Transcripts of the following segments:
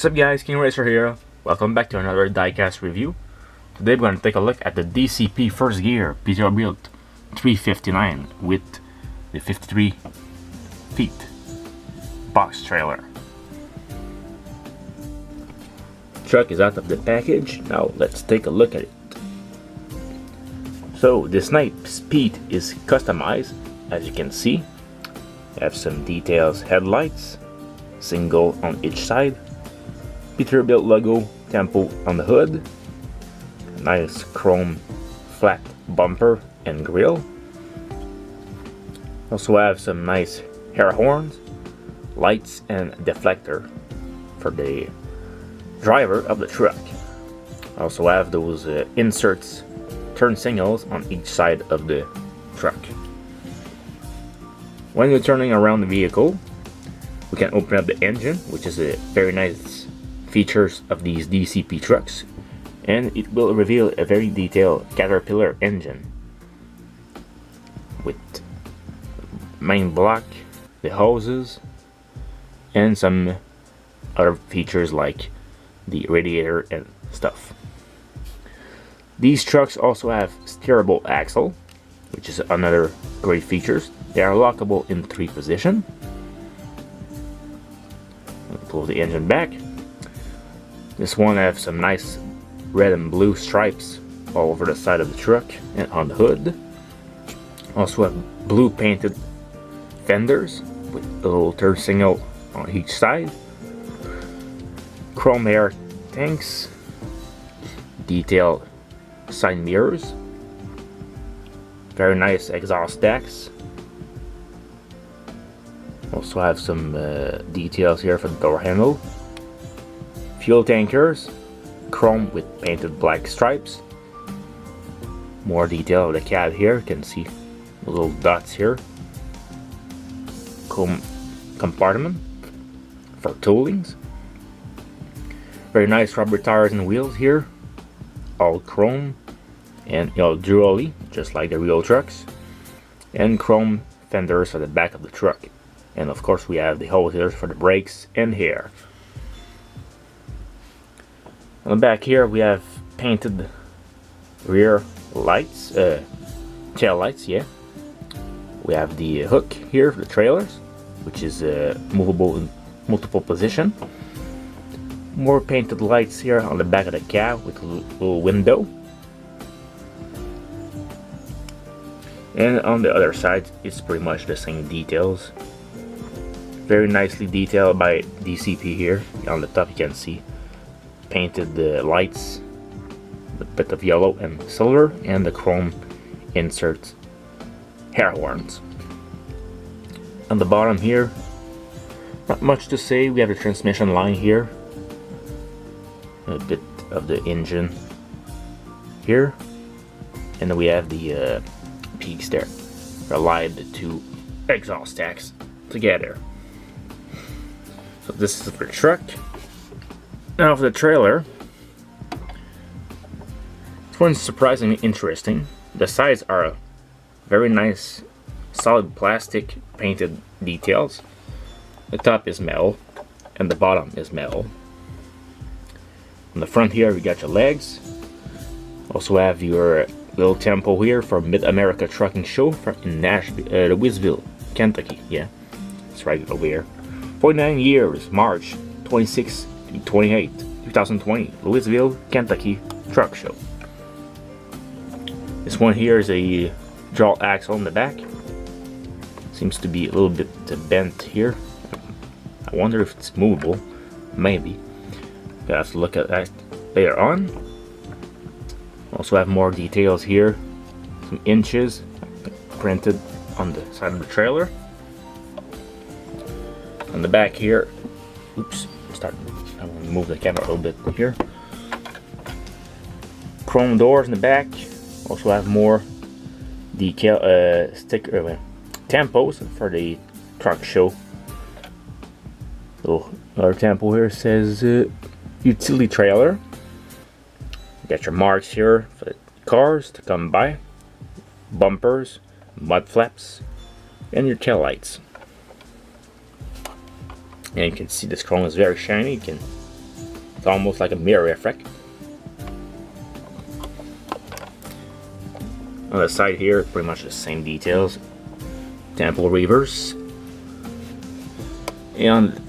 What's up guys, King Racer here. Welcome back to another diecast review. Today we're going to take a look at the DCP first gear Peterbilt 359 with the 53 feet box trailer. Truck is out of the package. Now let's take a look at it. So the Snipe Speed is customized, as you can see. You have some details, headlights, single on each side, Peterbilt logo, tempo on the hood, nice chrome flat bumper and grille. Also have some nice air horns, lights and deflector for the driver of the truck. Also have those inserts, turn signals on each side of the truck. When you're turning around the vehicle, we can open up the engine, which is a very nice features of these DCP trucks, and it will reveal a very detailed Caterpillar engine with main block, the hoses, and some other features like the radiator and stuff. These trucks also have Steerable Axle, which is another great features. They are lockable in 3 positions. Pull the engine back. This one has some nice red and blue stripes all over the side of the truck and on the hood. Also have blue painted fenders with a little turn signal on each side. Chrome air tanks, detailed side mirrors, very nice exhaust stacks. Also have some details here for the door handle. Fuel tankers, chrome with painted black stripes. More detail of the cab here, you can see the little dots here. Compartment for toolings. Very nice rubber tires and wheels here, all chrome and durally, just like the real trucks. And chrome fenders for the back of the truck. And of course we have the hoses for the brakes and hair. On the back here we have painted rear lights, tail lights, yeah. We have the hook here for the trailers, which is movable in multiple position. More painted lights here on the back of the cab with a little window. And on the other side it's pretty much the same details. Very nicely detailed by DCP here. On the top you can see painted the lights with a bit of yellow and silver, and the chrome inserts air horns. On the bottom here, not much to say. We have the transmission line here, a bit of the engine here, and then we have the peaks there that align the 2 exhaust stacks together. So this is for the truck. Now for the trailer, this one's surprisingly interesting. The sides are very nice, solid plastic painted details. The top is metal and the bottom is metal. On the front here we got your legs. Also have your little tempo here for Mid-America Trucking Show in Nashville, Louisville, Kentucky. Yeah, it's right over here. 49 years, March 26 to 28, 2020, Louisville, Kentucky Truck Show. This one here is a draw axle in the back. Seems to be a little bit bent here. I wonder if it's movable. Maybe. We'll have to look at that later on. Also have more details here. Some inches printed on the side of the trailer. On the back here, oops, I want to move the camera a little bit here. Chrome doors in the back. Also have more decal sticker tempos for the truck show. So our tempo here says utility trailer. You got your marks here for the cars to come by, bumpers, mud flaps, and your tail lights. And you can see this chrome is very shiny. You can It's almost like a mirror effect. On the side here, pretty much the same details. Temple reverse. And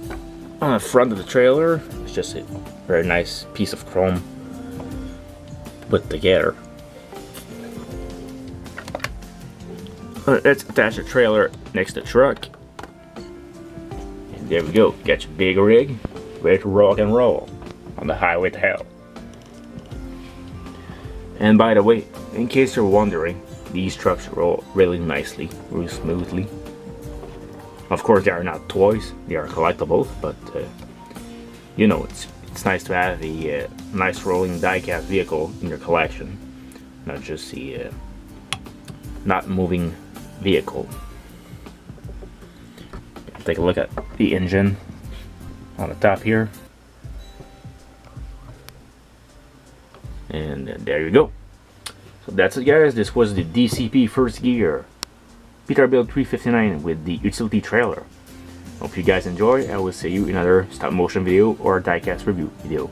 on the front of the trailer, it's just a very nice piece of chrome put together. Let's attach the trailer next to the truck. And there we go. Got your big rig ready to rock and roll on the highway to hell. And by the way, in case you're wondering, these trucks roll really nicely, really smoothly. Of course, they are not toys; they are collectibles. But you know, it's nice to have a nice rolling diecast vehicle in your collection, not just the not moving vehicle. Take a look at the engine on the top here, and there you go. So that's it, guys. This was the DCP First Gear Peterbilt 359 with the utility trailer. Hope you guys enjoy. I will see you in another stop motion video or diecast review video.